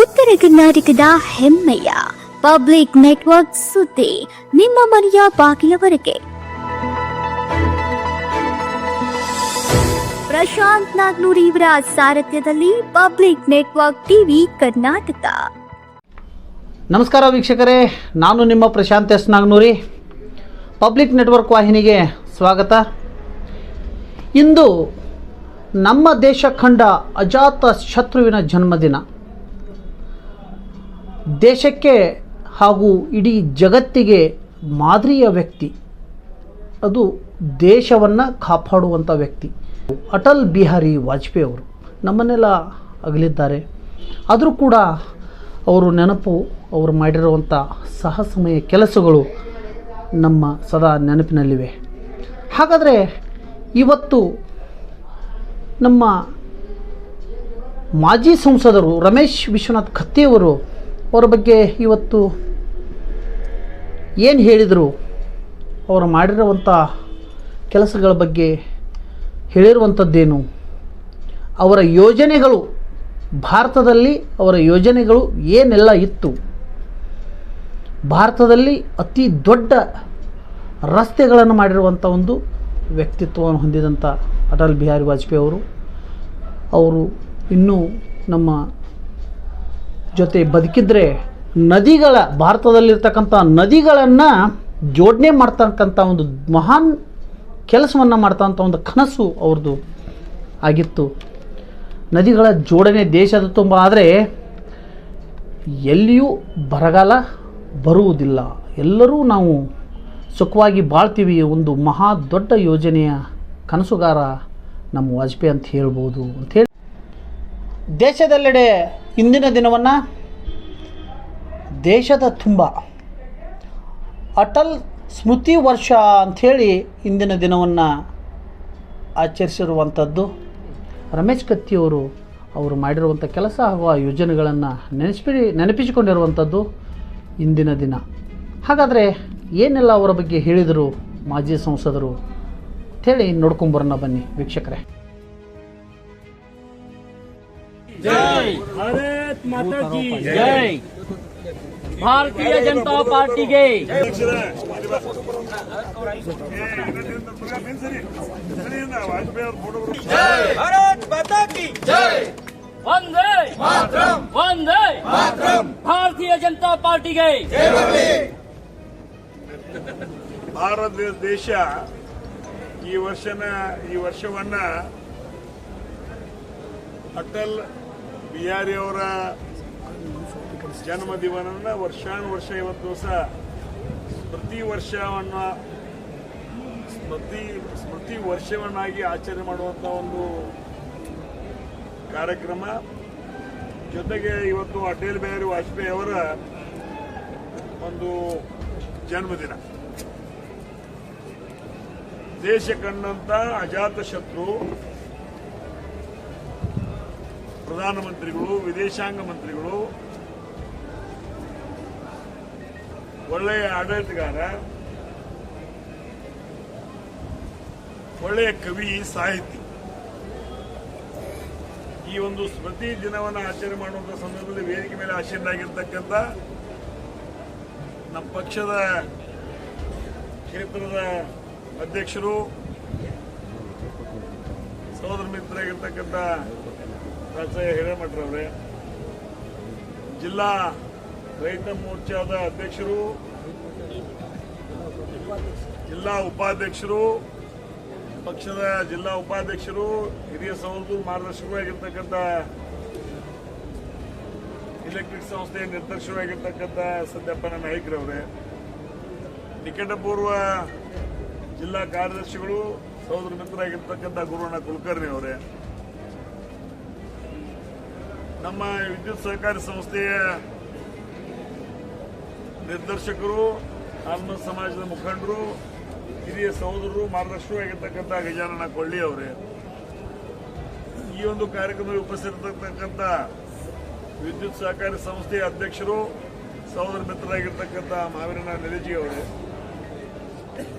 ಉತ್ತರ ಕರ್ನಾಟಕದ ಹೆಮ್ಮೆಯ ಪಬ್ಲಿಕ್ ನೆಟ್ವರ್ಕ್ ಸುದ್ದಿ ನಿಮ್ಮ ಮನೆಯ ಬಾಗಿಲವರೆಗೆ. ಪ್ರಶಾಂತ್ ನಾಗ್ನೂರ್ ಇವರ ಸಾರಥ್ಯದಲ್ಲಿ ಪಬ್ಲಿಕ್ ನೆಟ್ವರ್ಕ್ ಟಿವಿ ಕರ್ನಾಟಕ. ನಮಸ್ಕಾರ ವೀಕ್ಷಕರೇ, ನಾನು ನಿಮ್ಮ Prashant S Nagnuri. Public network ವಾಹಿನಿಗೆ ಸ್ವಾಗತ. ಇಂದು ನಮ್ಮ ದೇಶ ಕಂಡ ಅಜಾತ ಶತ್ರುವಿನ ಜನ್ಮದಿನ. ದೇಶಕ್ಕೆ ಹಾಗೂ ಇಡೀ ಜಗತ್ತಿಗೆ ಮಾದರಿಯ ವ್ಯಕ್ತಿ, ಅದು ದೇಶವನ್ನು ಕಾಪಾಡುವಂಥ ವ್ಯಕ್ತಿ ಅಟಲ್ ಬಿಹಾರಿ ವಾಜಪೇಯಿ ಅವರು ನಮ್ಮನ್ನೆಲ್ಲ ಅಗಲಿದ್ದಾರೆ. ಆದರೂ ಕೂಡ ಅವರು ನೆನಪು, ಅವರು ಮಾಡಿರುವಂಥ ಸಾಹಸಮಯ ಕೆಲಸಗಳು ನಮ್ಮ ಸದಾ ನೆನಪಿನಲ್ಲಿವೆ. ಹಾಗಾದರೆ ಇವತ್ತು ನಮ್ಮ ಮಾಜಿ ಸಂಸದರು ರಮೇಶ್ ವಿಶ್ವನಾಥ್ ಖತ್ತೆಯವರು ಅವರ ಬಗ್ಗೆ ಇವತ್ತು ಏನು ಹೇಳಿದರು, ಅವರು ಮಾಡಿರುವಂಥ ಕೆಲಸಗಳ ಬಗ್ಗೆ ಹೇಳಿರುವಂಥದ್ದೇನು, ಅವರ ಯೋಜನೆಗಳು ಭಾರತದಲ್ಲಿ ಅವರ ಯೋಜನೆಗಳು ಏನೆಲ್ಲ ಇತ್ತು, ಭಾರತದಲ್ಲಿ ಅತಿ ದೊಡ್ಡ ರಸ್ತೆಗಳನ್ನು ಮಾಡಿರುವಂಥ ಒಂದು ವ್ಯಕ್ತಿತ್ವವನ್ನು ಹೊಂದಿದಂಥ ಅಟಲ್ ಬಿಹಾರಿ ವಾಜಪೇಯಿ ಅವರು ಇನ್ನೂ ನಮ್ಮ ಜೊತೆ ಬದುಕಿದ್ರೆ ನದಿಗಳ, ಭಾರತದಲ್ಲಿರ್ತಕ್ಕಂಥ ನದಿಗಳನ್ನು ಜೋಡಣೆ ಮಾಡ್ತಕ್ಕಂಥ ಒಂದು ಮಹಾನ್ ಕೆಲಸವನ್ನು ಮಾಡ್ತಕ್ಕಂಥ ಒಂದು ಕನಸು ಅವ್ರದ್ದು ಆಗಿತ್ತು. ನದಿಗಳ ಜೋಡಣೆ ದೇಶದ ತುಂಬ ಆದರೆ ಎಲ್ಲಿಯೂ ಬರಗಾಲ ಬರುವುದಿಲ್ಲ, ಎಲ್ಲರೂ ನಾವು ಸುಖವಾಗಿ ಬಾಳ್ತೀವಿ. ಒಂದು ಮಹಾ ದೊಡ್ಡ ಯೋಜನೆಯ ಕನಸುಗಾರ ನಮ್ಮ ವಾಜಪೇಯಿ ಅಂತ ಹೇಳ್ಬೋದು ಅಂಥೇಳಿ ದೇಶದೆಲ್ಲೆಡೆ ಇಂದಿನ ದಿನವನ್ನು ದೇಶದ ತುಂಬ ಅಟಲ್ ಸ್ಮೃತಿ ವರ್ಷ ಅಂಥೇಳಿ ಇಂದಿನ ದಿನವನ್ನು ಆಚರಿಸಿರುವಂಥದ್ದು. ರಮೇಶ್ ಕತ್ತಿಯವರು ಅವರು ಮಾಡಿರುವಂಥ ಕೆಲಸ ಹಾಗೂ ಆ ಯೋಜನೆಗಳನ್ನು ನೆನಪಿಸಿಕೊಂಡಿರುವಂಥದ್ದು ಇಂದಿನ ದಿನ. ಹಾಗಾದರೆ ಏನೆಲ್ಲ ಅವರ ಬಗ್ಗೆ ಹೇಳಿದರು ಮಾಜಿ ಸಂಸದರು ಅಂಥೇಳಿ ನೋಡ್ಕೊಂಬರೋಣ ಬನ್ನಿ ವೀಕ್ಷಕರೇ. जय भारत माता की जय, भारतीय जनता पार्टी के भारत माता की जय, वंदे मातरम, वंदे मातरम, भारतीय जनता पार्टी के ಭಾರತ ದೇಶ ಈ ವರ್ಷವನ್ನ ಅಟಲ್ ಬಿಹಾರಿ ಅವರ ಜನ್ಮ ದಿನವನ್ನು ವರ್ಷಾನುವರ್ಷ ಇವತ್ತು ದಿವಸ ಸ್ಮೃತಿ ವರ್ಷವನ್ನಾಗಿ ಆಚರಣೆ ಮಾಡುವಂಥ ಒಂದು ಕಾರ್ಯಕ್ರಮ. ಜೊತೆಗೆ ಇವತ್ತು ಅಟಲ್ ಬಿಹಾರಿ ವಾಜಪೇಯಿ ಅವರ ಒಂದು ಜನ್ಮದಿನ. ದೇಶ ಕಂಡಂತ ಅಜಾತ ಶತ್ರು ಪ್ರಧಾನಮಂತ್ರಿಗಳು, ವಿದೇಶಾಂಗ ಮಂತ್ರಿಗಳು, ಒಳ್ಳೆಯ ಆಡಳಿತಗಾರ, ಒಳ್ಳೆಯ ಕವಿ, ಸಾಹಿತಿ. ಈ ಒಂದು ಸ್ಮೃತಿ ದಿನವನ್ನು ಆಚರಣೆ ಮಾಡುವಂಥ ಸಂದರ್ಭದಲ್ಲಿ ವೇದಿಕೆ ಮೇಲೆ ಆಸೀನರಾಗಿರ್ತಕ್ಕಂಥ ನಮ್ಮ ಪಕ್ಷದ ಕ್ಷೇತ್ರದ ಅಧ್ಯಕ್ಷರು, ಸಹೋದರ ಮಿತ್ರರಾಗಿರ್ತಕ್ಕಂಥ ರಾಜಸಾಹೇಬ್ ಹಿರೇಮಠರವರೇ, ಜಿಲ್ಲಾ ರೈತ ಮೋರ್ಚಾದ ಅಧ್ಯಕ್ಷರು, ಜಿಲ್ಲಾ ಉಪಾಧ್ಯಕ್ಷರು, ಪಕ್ಷದ ಜಿಲ್ಲಾ ಉಪಾಧ್ಯಕ್ಷರು, ಹಿರಿಯ ಸಹೋದರರು, ಮಾರ್ಗದರ್ಶಕರು ಆಗಿರ್ತಕ್ಕಂಥ ಇಲೆಕ್ಟ್ರಿಕ್ ಸಂಸ್ಥೆಯ ನಿರ್ದೇಶಕರಾಗಿರ್ತಕ್ಕಂಥ ಸತ್ಯಪ್ಪನ ನಾಯ್ಕರವರೇ, ನಿಕಟಪೂರ್ವ ಜಿಲ್ಲಾ ಕಾರ್ಯದರ್ಶಿಗಳು, ಸಹೋದರ ಮಿತ್ರರಾಗಿರ್ತಕ್ಕಂಥ ಗುರುವಣ್ಣ ಕುಲಕರ್ಣಿ ಅವರೇ, ನಮ್ಮ ವಿದ್ಯುತ್ ಸಹಕಾರಿ ಸಂಸ್ಥೆಯ ನಿರ್ದೇಶಕರು, ಆತ್ಮ ಸಮಾಜದ ಮುಖಂಡರು, ಹಿರಿಯ ಸಹೋದರರು, ಮಾರ್ಗದರ್ಶಕರು ಆಗಿರ್ತಕ್ಕಂಥ ಗಜಾನನ ಕೊಳ್ಳಿ ಅವರೇ, ಈ ಒಂದು ಕಾರ್ಯಕ್ರಮದಲ್ಲಿ ಉಪಸ್ಥಿತರಿರ್ತಕ್ಕಂಥ ವಿದ್ಯುತ್ ಸಹಕಾರಿ ಸಂಸ್ಥೆಯ ಅಧ್ಯಕ್ಷರು, ಸಹೋದರ ಮಿತ್ರರಾಗಿರ್ತಕ್ಕಂಥ ಮಾವಿನ ನೆಲಜಿ ಅವರೇ,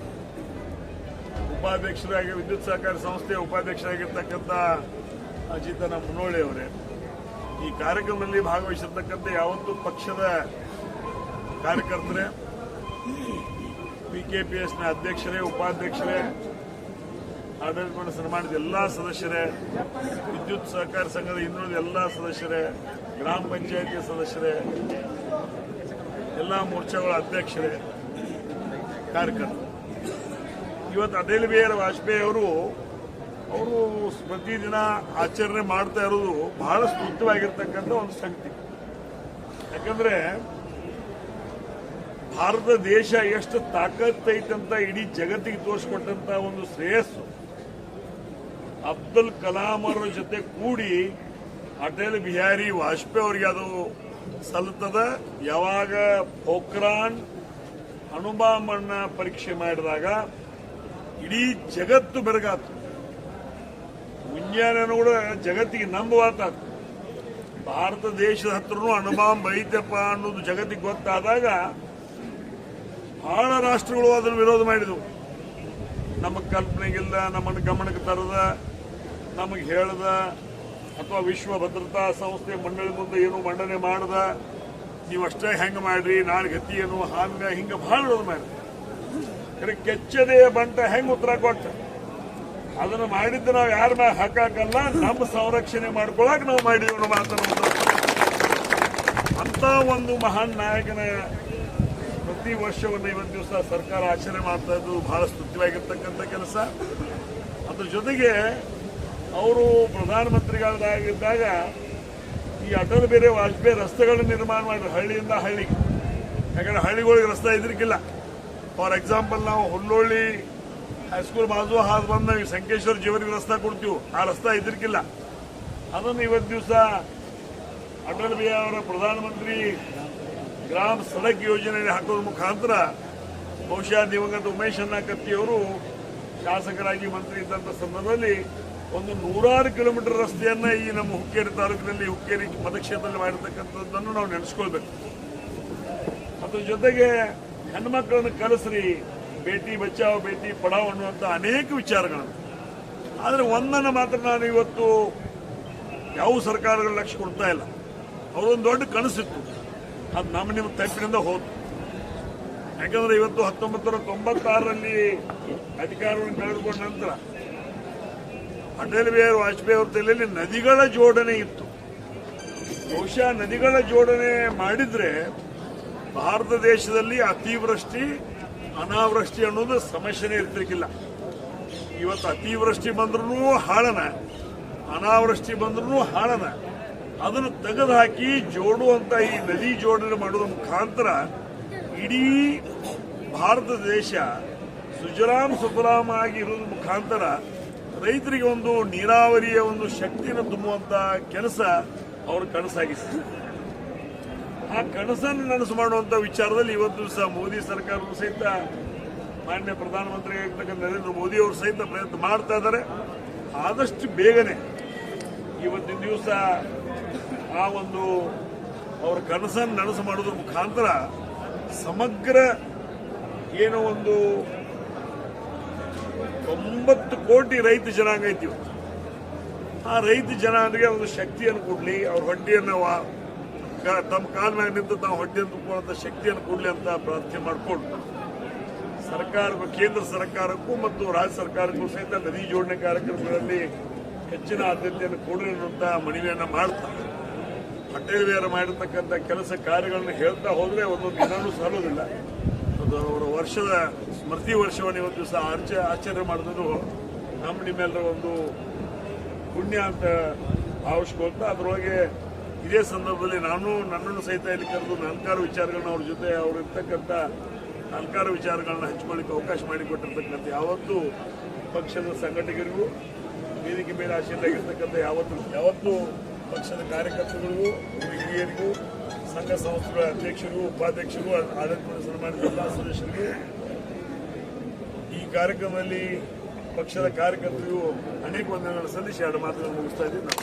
ಉಪಾಧ್ಯಕ್ಷರಾಗಿ ವಿದ್ಯುತ್ ಸಹಕಾರಿ ಸಂಸ್ಥೆಯ ಉಪಾಧ್ಯಕ್ಷರಾಗಿರ್ತಕ್ಕಂಥ ಅಜಿತನ ಮುನ್ನೋಳಿ ಅವರೇ, ಈ ಕಾರ್ಯಕ್ರಮದಲ್ಲಿ ಭಾಗವಹಿಸಿರ್ತಕ್ಕಂಥ ಯಾವತ್ತೂ ಪಕ್ಷದ ಕಾರ್ಯಕರ್ತರೇ, PKPSನ ಅಧ್ಯಕ್ಷರೇ, ಉಪಾಧ್ಯಕ್ಷರೇ, ಆಡಳಿತ ಮಂಡಳಿ ಸನ್ಮಾನಿತ ಎಲ್ಲಾ ಸದಸ್ಯರೇ, ವಿದ್ಯುತ್ ಸಹಕಾರ ಸಂಘದ ಇನ್ನುಳಿದ ಎಲ್ಲಾ ಸದಸ್ಯರೇ, ಗ್ರಾಮ ಪಂಚಾಯತಿ ಸದಸ್ಯರೇ, ಎಲ್ಲಾ ಮೋರ್ಚಾಗಳ ಅಧ್ಯಕ್ಷರೇ, ಕಾರ್ಯಕರ್ತರು, ಇವತ್ತು ಅಟಲ್ ಬಿಹಾರಿ ವಾಜಪೇಯಿ ಅವರು ಪ್ರತಿದಿನ ಆಚರಣೆ ಮಾಡ್ತಾ ಇರೋದು ಬಹಳ ಸ್ತುತ್ಯವಾಗಿರ್ತಕ್ಕಂಥ ಒಂದು ಸಂಗತಿ. ಯಾಕಂದ್ರೆ ಭಾರತ ದೇಶ ಎಷ್ಟು ತಾಕತ್ತೈತಂತ ಇಡೀ ಜಗತ್ತಿಗೆ ತೋರಿಸಿಕೊಟ್ಟಂತ ಒಂದು ಶ್ರೇಯಸ್ಸು ಅಬ್ದುಲ್ ಕಲಾಂ ಅವರ ಜೊತೆ ಕೂಡಿ ಅಟಲ್ ಬಿಹಾರಿ ವಾಜಪೇಯಿ ಅವರಿಗೆ ಅದು ಸಲ್ಲುತ್ತದೆ. ಯಾವಾಗ ಪೋಖ್ರಾನ್ ಅಣುಬಾಂಬನ್ನ ಪರೀಕ್ಷೆ ಮಾಡಿದಾಗ ಇಡೀ ಜಗತ್ತು ಬೆರಗಾತು. ಮುಂಜಾನೆ ಕೂಡ ಜಗತ್ತಿಗೆ ನಂಬುವಾತ ಭಾರತ ದೇಶದ ಹತ್ರನೂ ಅಣುಬಾಂಬ್ ಐತಪ್ಪ ಅನ್ನೋದು ಜಗತ್ತಿಗೆ ಗೊತ್ತಾದಾಗ ಬಹಳ ರಾಷ್ಟ್ರಗಳು ಅದನ್ನು ವಿರೋಧ ಮಾಡಿದವು. ನಮಗೆ ಕಲ್ಪನೆಗಿಲ್ಲ, ನಮ್ಮನ್ನು ಗಮನಕ್ಕೆ ತರದ, ನಮಗೆ ಹೇಳದ, ಅಥವಾ ವಿಶ್ವ ಭದ್ರತಾ ಸಂಸ್ಥೆ ಮಂಡಳಿ ಮುಂದೆ ಏನು ಮಂಡನೆ ಮಾಡದ, ನೀವು ಅಷ್ಟೇ ಹೆಂಗೆ ಮಾಡ್ರಿ, ನಾಳೆ ಗತಿ ಏನು, ಹಿಂಗೆ ಬಹಳ ವಿರೋಧ ಮಾಡಿದ್ರು. ಕೆಚ್ಚದೆ ಬಂಟ ಹೆಂಗೆ ಉತ್ತರ ಕೊಟ್ಟ, ಅದನ್ನು ಮಾಡಿದ್ದು ನಾವು ಯಾರ ಮೇಲೆ ಹಾಕಲ್ಲ, ನಮ್ಮ ಸಂರಕ್ಷಣೆ ಮಾಡ್ಕೊಳಕ್ ನಾವು ಮಾಡಿದ್ವಿ ಅನ್ನೋ ಮಾತನ್ನು ಅಂತ ಒಂದು ಮಹಾನ್ ನಾಯಕನ ಪ್ರತಿ ವರ್ಷವನ್ನು ಇವತ್ತು ದಿವಸ ಸರ್ಕಾರ ಆಚರಣೆ ಮಾಡ್ತಾ ಇದ್ದು ಬಹಳ ಸ್ತುತ್ಯವಾಗಿರ್ತಕ್ಕಂಥ ಕೆಲಸ. ಅದ್ರ ಜೊತೆಗೆ ಅವರು ಪ್ರಧಾನಮಂತ್ರಿಗಳಾಗಿದ್ದಾಗ ಈ ಅಟಲ್ ಬಿಹಾರಿ ವಾಜಪೇಯಿ ರಸ್ತೆಗಳನ್ನು ನಿರ್ಮಾಣ ಮಾಡಿದ್ರು ಹಳ್ಳಿಯಿಂದ ಹಳ್ಳಿಗೆ. ಯಾಕಂದ್ರೆ ಹಳ್ಳಿಗಳಿಗೆ ರಸ್ತೆ ಇದ್ರಿಗಿಲ್ಲ. ಫಾರ್ ಎಕ್ಸಾಂಪಲ್, ನಾವು ಹುಲ್ಲೋಳ್ಳಿ ಹೈಸ್ಕೂಲ್ ಬಾಜು ಹಾದು ಬಂದು ನಾವು ಸಂಕೇಶ್ವರ ಜೀವನಿಗೆ ರಸ್ತೆ ಕೊಡ್ತೀವಿ, ಆ ರಸ್ತೆ ಇದ್ರಿಗಿಲ್ಲ. ಅದನ್ನು ಇವತ್ತು ದಿವಸ ಅಟಲ್ ಬಿಹಾರಿ ಅವರ ಪ್ರಧಾನಮಂತ್ರಿ ಗ್ರಾಮ ಸಡಕ್ ಯೋಜನೆಯಲ್ಲಿ ಹಾಕೋದ್ರ ಮುಖಾಂತರ ಬಹುಶಃ ದಿವಂಗತ ಉಮೇಶ್ ಅಣ್ಣ ಕತ್ತಿಯವರು ಶಾಸಕರಾಗಿ ಮಂತ್ರಿ ಇದ್ದಂಥ ಸಂದರ್ಭದಲ್ಲಿ ಒಂದು 100 ಕಿಲೋಮೀಟರ್ ರಸ್ತೆಯನ್ನ ಈ ನಮ್ಮ ಹುಕ್ಕೇರಿ ತಾಲೂಕಿನಲ್ಲಿ, ಹುಕ್ಕೇರಿ ಮತಕ್ಷೇತ್ರದಲ್ಲಿ ಮಾಡಿರ್ತಕ್ಕಂಥದ್ದನ್ನು ನಾವು ನೆನೆಸ್ಕೊಳ್ಬೇಕು. ಅದ್ರ ಜೊತೆಗೆ ಹೆಣ್ಮಕ್ಳನ್ನು ಕಲಿಸ್ರಿ, ಬೇಟಿ ಬಚಾವ್ ಬೇಟಿ ಪಡಾವ್ ಅನ್ನುವಂಥ ಅನೇಕ ವಿಚಾರಗಳನ್ನು. ಆದರೆ ಒಂದನ್ನು ಮಾತ್ರ ನಾನು ಇವತ್ತು ಯಾವ ಸರ್ಕಾರಗಳು ಲಕ್ಷ್ಯ ಕೊಡ್ತಾ ಇಲ್ಲ. ಅವರೊಂದು ದೊಡ್ಡ ಕನಸಿತ್ತು, ಅದು ನಿಮ್ಮ ತಪ್ಪಿನಿಂದ ಹೋತು. ಯಾಕಂದ್ರೆ ಇವತ್ತು 1996ರಲ್ಲಿ ಅಧಿಕಾರವನ್ನು ಕಳೆದುಕೊಂಡ ನಂತರ ಅಟಲ್ ಬಿಹಾರಿ ವಾಜಪೇಯಿ ಅವ್ರ ತಲೆಯಲ್ಲಿ ನದಿಗಳ ಜೋಡಣೆ ಇತ್ತು. ಬಹುಶಃ ನದಿಗಳ ಜೋಡಣೆ ಮಾಡಿದ್ರೆ ಭಾರತ ದೇಶದಲ್ಲಿ ಅತಿವೃಷ್ಟಿ ಅನಾವೃಷ್ಟಿ ಅನ್ನೋದು ಸಮಸ್ಯೆನೇ ಇರ್ತಿರ್ಕಿಲ್ಲ. ಇವತ್ತು ಅತಿವೃಷ್ಟಿ ಬಂದ್ರೂ ಹಾಳನ, ಅನಾವೃಷ್ಟಿ ಬಂದ್ರೂ ಹಾಳನ. ಅದನ್ನು ತೆಗೆದುಹಾಕಿ ಜೋಡುವಂತ ಈ ನದಿ ಜೋಡಣೆ ಮಾಡೋದ್ರ ಮುಖಾಂತರ ಇಡೀ ಭಾರತ ದೇಶ ಸುಜಲಾಂ ಸುಫಲಾಂ ಆಗಿರೋದ್ರ ಮುಖಾಂತರ ರೈತರಿಗೆ ಒಂದು ನೀರಾವರಿಯ ಒಂದು ಶಕ್ತಿಯನ್ನು ತುಂಬುವಂತ ಕೆಲಸ ಅವ್ರ ಕನಸಾಗಿತ್ತು. ಆ ಕನಸನ್ನು ನನಸು ಮಾಡುವಂತ ವಿಚಾರದಲ್ಲಿ ಇವತ್ತು ದಿವಸ ಮೋದಿ ಸರ್ಕಾರವು ಸಹಿತ, ಮಾನ್ಯ ಪ್ರಧಾನಮಂತ್ರಿ ಆಗಿರ್ತಕ್ಕಂಥ ನರೇಂದ್ರ ಮೋದಿ ಅವರು ಸಹಿತ ಪ್ರಯತ್ನ ಮಾಡ್ತಾ ಇದ್ದಾರೆ. ಆದಷ್ಟು ಬೇಗನೆ ಇವತ್ತಿನ ದಿವಸ ಆ ಒಂದು ಅವರ ಕನಸನ್ನು ನನಸು ಮಾಡೋದ್ರ ಮುಖಾಂತರ ಸಮಗ್ರ ಏನೋ ಒಂದು 90 ಕೋಟಿ ರೈತ ಜನಾಂಗ ಐತಿ. ಆ ರೈತ ಜನಾಂಗಕ್ಕೆ ಒಂದು ಶಕ್ತಿಯನ್ನು ಕೊಡ್ಲಿ, ಅವ್ರ ಹೊಟ್ಟೆಯನ್ನು ತಮ್ಮ ಕಾಲ ಮ್ಯಾಗ ನಿಂತು ತಾವು ಹೊಟ್ಟೆಯನ್ನು ತುಂಬಿಕೊಳ್ಳುವಂತ ಶಕ್ತಿಯನ್ನು ಕೊಡ್ಲಿ ಅಂತ ಪ್ರಾರ್ಥನೆ ಮಾಡಿಕೊಂಡು ಸರ್ಕಾರ, ಕೇಂದ್ರ ಸರ್ಕಾರಕ್ಕೂ ಮತ್ತು ರಾಜ್ಯ ಸರ್ಕಾರಕ್ಕೂ ಸಹಿತ ನದಿ ಜೋಡಣೆ ಕಾರ್ಯಕ್ರಮಗಳಲ್ಲಿ ಹೆಚ್ಚಿನ ಆದ್ಯತೆಯನ್ನು ಕೊಡ್ರಿ ಅನ್ನುವಂತ ಮನವಿಯನ್ನ ಮಾಡ್ತಾ, ಅಟಲ್ ಬಿಹಾರಿ ಮಾಡಿರ್ತಕ್ಕಂಥ ಕೆಲಸ ಕಾರ್ಯಗಳನ್ನು ಹೇಳ್ತಾ ಹೋದ್ರೆ ಒಂದೊಂದು ದಿನಾನೂ ಸಾಲೋದಿಲ್ಲ. ಅದು ಅವರ ವರ್ಷದ ಸ್ಮೃತಿ ವರ್ಷವನ್ನು ಇವತ್ತು ದಿವಸ ಆಚರಣೆ ಮಾಡಿದ್ರು ನಿಮ್ಮೆಲ್ಲರ ಒಂದು ಪುಣ್ಯ ಅಂತ ಭಾವಿಸ್ಕೊಳ್ತಾ, ಅದರೊಳಗೆ ಇದೇ ಸಂದರ್ಭದಲ್ಲಿ ನನ್ನನ್ನು ಸಹಿತ ಇಲ್ಲಿ ಕರೆದು ನಾಲ್ಕಾರು ವಿಚಾರಗಳನ್ನ ಅವ್ರ ಜೊತೆ ಅವ್ರು ಇರ್ತಕ್ಕಂಥ ನಾಲ್ಕಾರು ವಿಚಾರಗಳನ್ನ ಹಂಚಿಕೊಳ್ಳಿಕ್ಕೆ ಅವಕಾಶ ಮಾಡಿಕೊಟ್ಟಿರ್ತಕ್ಕಂಥ ಯಾವತ್ತೂ ಪಕ್ಷದ ಸಂಘಟಕರಿಗೂ, ವೇದಿಕೆ ಮೇಲೆ ಆಶೀರ್ವಾಗಿರ್ತಕ್ಕಂಥ ಯಾವತ್ತೂ ಪಕ್ಷದ ಕಾರ್ಯಕರ್ತರಿಗೂ, ಹಿರಿಯರಿಗೂ, ಸಂಘ ಸಂಸ್ಥೆಗಳ ಅಧ್ಯಕ್ಷರಿಗೂ, ಉಪಾಧ್ಯಕ್ಷರಿಗೂ, ಆಡಳಿತ ಮಂಡಳಿ ಸನ್ಮಾನಿತ ಎಲ್ಲ ಸದಸ್ಯರಿಗೂ, ಈ ಕಾರ್ಯಕ್ರಮದಲ್ಲಿ ಪಕ್ಷದ ಕಾರ್ಯಕರ್ತರಿಗೂ ಅನೇಕ ವಂದನೆಗಳನ್ನು ಸಲ್ಲಿಸಿ ಎರಡು ಮಾತುಗಳನ್ನು ಮುಗಿಸ್ತಾ ಇದ್ದೀನಿ.